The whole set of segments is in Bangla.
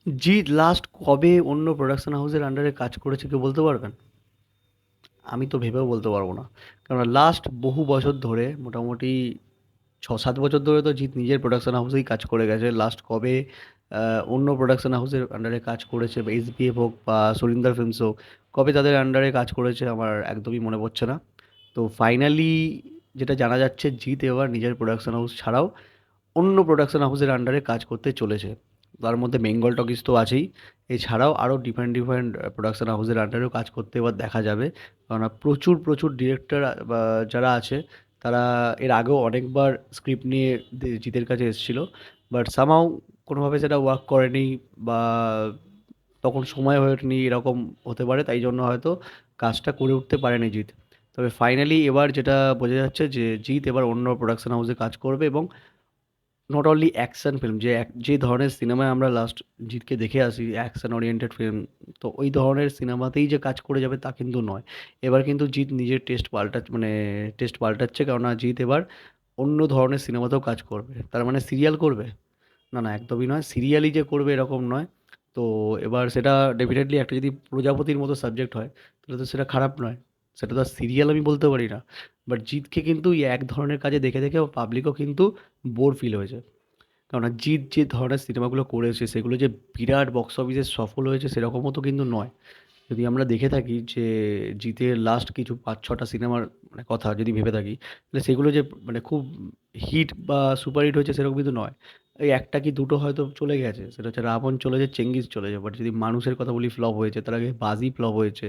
জিৎ লাস্ট কবে অন্য প্রোডাকশন হাউসের আন্ডারে কাজ করেছে কেউ বলতে পারবেন? আমি তো ভেবেও বলতে পারবো না। কারণ লাস্ট বহু বছর ধরে মোটামুটি 6-7 বছর ধরে তো জিৎ নিজের প্রোডাকশন হাউসেই কাজ করে গেছে। লাস্ট কবে অন্য প্রোডাকশন হাউসের আন্ডারে কাজ করেছে, বা এসবিএফ হোক বা সলিন্দার ফিল্মস হোক, কবে তাদের আন্ডারে কাজ করেছে আমার একদমই মনে পড়ছে না। তো ফাইনালি যেটা জানা যাচ্ছে, জিৎ এবার নিজের প্রোডাকশন হাউস ছাড়াও অন্য প্রোডাকশন হাউসের আন্ডারে কাজ করতে চলেছে। তার মধ্যে বেঙ্গল টকিজ তো আছেই, এছাড়াও আরও ডিফারেন্ট ডিফারেন্ট প্রোডাকশন হাউসের আন্ডারেও কাজ করতে এবার দেখা যাবে। কেননা প্রচুর প্রচুর ডিরেক্টর বা যারা আছে, তারা এর আগেও অনেকবার স্ক্রিপ্ট নিয়ে জিতের কাছে এসেছিলো, বাট সামহাও কোনোভাবে সেটা ওয়ার্ক করেনি, বা তখন সময় হয়ে ওঠেনি, এরকম হতে পারে, তাই জন্য হয়তো কাজটা করে উঠতে পারেনি জিৎ। তবে ফাইনালি এবার যেটা বোঝা যাচ্ছে যে জিৎ এবার অন্য প্রোডাকশন হাউসে কাজ করবে, এবং নট অনলি অ্যাকশন ফিল্ম, যে ধরনের সিনেমায় আমরা লাস্ট জিতকে দেখে আসি, অ্যাকশন ওরিয়েন্টেড ফিল্ম, তো ওই ধরনের সিনেমাতেই যে কাজ করে যাবে তা কিন্তু নয়। এবার কিন্তু জিৎ নিজের টেস্ট পাল্টাচ্ছে, কেননা জিৎ এবার অন্য ধরনের সিনেমাতেও কাজ করবে। তার মানে সিরিয়াল করবে? না, না, একদমই নয়। সিরিয়ালই যে করবে এরকম নয়। তো এবার সেটা ডেফিনেটলি একটা যদি প্রজাপতির মতো সাবজেক্ট হয়, তাহলে তো সেটা খারাপ নয়। সেটা তো আর সিরিয়াল আমি বলতে পারি না। বাট জিতকে কিন্তু এই এক ধরনের কাজে দেখে দেখে পাবলিকও কিন্তু বোর ফিল হয়েছে। কেননা জিৎ যে ধরনের সিনেমাগুলো করেছে সেগুলো যে বিরাট বক্স অফিসে সফল হয়েছে সেরকমও তো কিন্তু নয়। যদি আমরা দেখে থাকি যে জিতের লাস্ট কিছু 5-6টা সিনেমার কথা যদি ভেবে থাকি, তাহলে সেগুলো যে খুব হিট বা সুপার হিট হয়েছে সেরকম কিন্তু নয়। এই একটা কি দুটো হয়তো চলে গেছে, সেটা হচ্ছে রাবণ চলেছে, চেঙ্গিজ চলেছে। বাট যদি মানুষের কথা বলি, ফ্লপ হয়েছে। তার আগে বাজি ফ্লপ হয়েছে,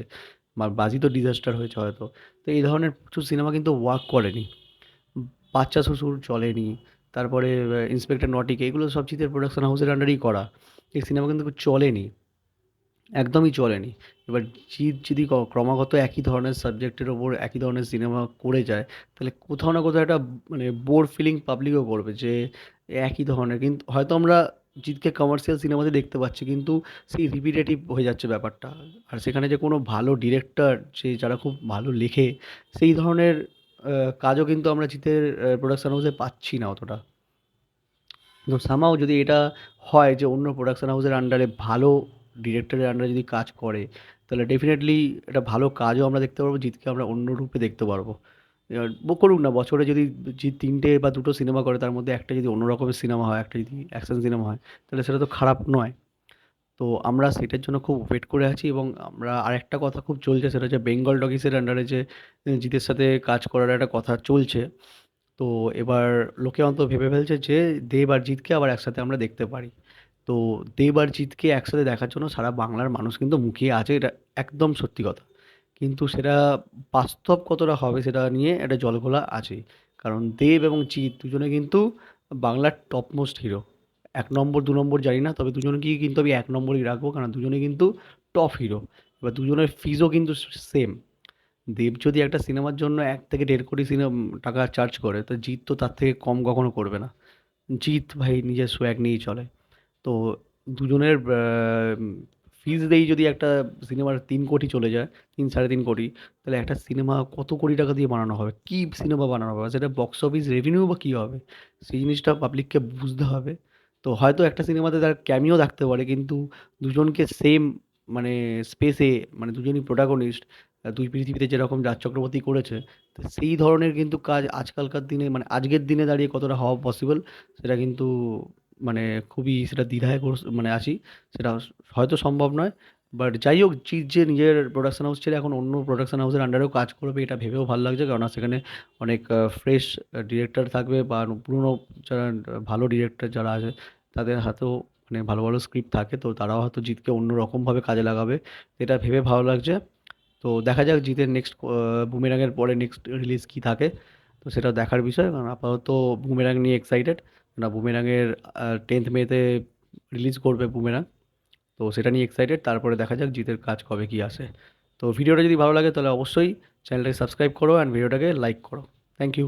বা বাজি তো ডিজাস্টার হয়েছে হয়তো। তো এই ধরনের প্রচুর সিনেমা কিন্তু ওয়ার্ক করেনি। বাচ্চা শ্বশুর চলেনি, তারপরে ইন্সপেক্টর নটিকে, এগুলো সব জিতের প্রোডাকশন হাউসের আন্ডারেই করা। এই সিনেমা কিন্তু চলেনি, একদমই চলেনি। এবার জিৎ যদি ক্রমাগত একই ধরনের সাবজেক্টের ওপর একই ধরনের সিনেমা করে যায়, তাহলে কোথাও না কোথাও একটা বোর ফিলিং পাবলিকও করবে যে একই ধরনের, কিন্তু হয়তো আমরা জিৎকে কমার্শিয়াল সিনেমাতে দেখতে পাচ্ছি, কিন্তু সেই রিপিটেটিভ হয়ে যাচ্ছে ব্যাপারটা। আর সেখানে যে কোনো ভালো ডিরেক্টর, যে যারা খুব ভালো লেখে, সেই ধরনের কাজও কিন্তু আমরা জিতের প্রোডাকশন হাউসে পাচ্ছি না অতটা। তো সামাও যদি এটা হয় যে অন্য প্রোডাকশন হাউসের আন্ডারে ভালো ডিরেক্টরের আন্ডারে যদি কাজ করে, তাহলে ডেফিনেটলি একটা ভালো কাজও আমরা দেখতে পারবো, জিতকে আমরা অন্য রূপে দেখতে পারবো। এবার করুক না, বছরে যদি জিৎ 3টে বা 2টো সিনেমা করে, তার মধ্যে একটা যদি অন্য রকমের সিনেমা হয়, একটা যদি অ্যাকশন সিনেমা হয়, তাহলে সেটা তো খারাপ নয়। তো আমরা সেটার জন্য খুব ওয়েট করে আছি, এবং আমরা আরেকটা কথা খুব চলছে, সেটা হচ্ছে বেঙ্গল টকিজের আন্ডারে যে জিতের সাথে কাজ করার একটা কথা চলছে। তো এবার লোকে অন্তত ভেবে ফেলছে যে দেব আর জিৎকে আবার একসাথে আমরা দেখতে পারি। তো দেব আর জিৎকে একসাথে দেখার জন্য সারা বাংলার মানুষ কিন্তু মুখিয়ে আছে, এটা একদম সত্যি কথা। কিন্তু সেটা বাস্তব কতটা হবে সেটা নিয়ে একটা জলঘোলা আছেই। কারণ দেব এবং জিৎ দুজনে কিন্তু বাংলার টপ মোস্ট হিরো। 1 নম্বর 2 নম্বর জানি না, তবে দুজনকেই কিন্তু আমি 1 নম্বরই রাখবো, কারণ দুজনে কিন্তু টপ হিরো। এবার দুজনের ফিজও কিন্তু সেম। দেব যদি একটা সিনেমার জন্য 1 থেকে 1.5 কোটি টাকা চার্জ করে, তো জিৎ তো তার থেকে কম কখনো করবে না। জিৎ ভাই নিজের সোয়াগ নিয়েই চলে। তো দুজনের ফিজ দিয়েই যদি একটা সিনেমার 3 কোটি চলে যায়, 3-3.5 কোটি, তাহলে একটা সিনেমা কত কোটি টাকা দিয়ে বানানো হবে, কি সিনেমা বানানো হবে, সেটা বক্স অফিস রেভিনিউ বা কী হবে, সেই জিনিসটা পাবলিককে বুঝতে হবে। তো হয়তো একটা সিনেমাতে তার ক্যামিও থাকতে পারে, কিন্তু দুজনকে সেম মানে স্পেসে, দুজনই প্রোটাগনিস্ট, দুই পৃথিবীতে যেরকম রাজ চক্রবর্তী করেছে, তো সেই ধরনের কিন্তু কাজ আজকালকার দিনে, আজকের দিনে দাঁড়িয়ে কতটা হওয়া পসিবল, সেটা কিন্তু মানে খুবই সেটা দ্বিধায় আছি। সেটা হয়তো সম্ভব নয়। বাট যাই হোক, জিৎ যে নিজের প্রোডাকশন হাউস ছেড়ে এখন অন্য প্রোডাকশন হাউসের আন্ডারেও কাজ করবে, এটা ভেবেও ভালো লাগছে, কেননা সেখানে অনেক ফ্রেশ ডিরেক্টর থাকবে, বা পুরনো যারা ভালো ডিরেক্টর যারা আছে, তাদের হাতেও ভালো ভালো স্ক্রিপ্ট থাকে, তো তারাও হয়তো জিতকে অন্য রকমভাবে কাজে লাগাবে। এটা ভেবে ভালো লাগছে। তো দেখা যাক জিতের নেক্সট বুমেরাংয়ের পরে নেক্সট রিলিজ কী থাকে। তো সেটা দেখার বিষয়, কারণ আপাতত বুমেরাং নিয়ে এক্সাইটেড। না, বুমেরাংয়ের 10th মেতে রিলিজ করবে বুমেরাং। তো সেটা নিয়ে এক্সাইটেড, তারপরে দেখা যাক জিতের কাজ কবে কী আসে। তো ভিডিওটা যদি ভালো লাগে তাহলে অবশ্যই চ্যানেলটাকে সাবস্ক্রাইব করো অ্যান্ড ভিডিওটাকে লাইক করো। Thank you.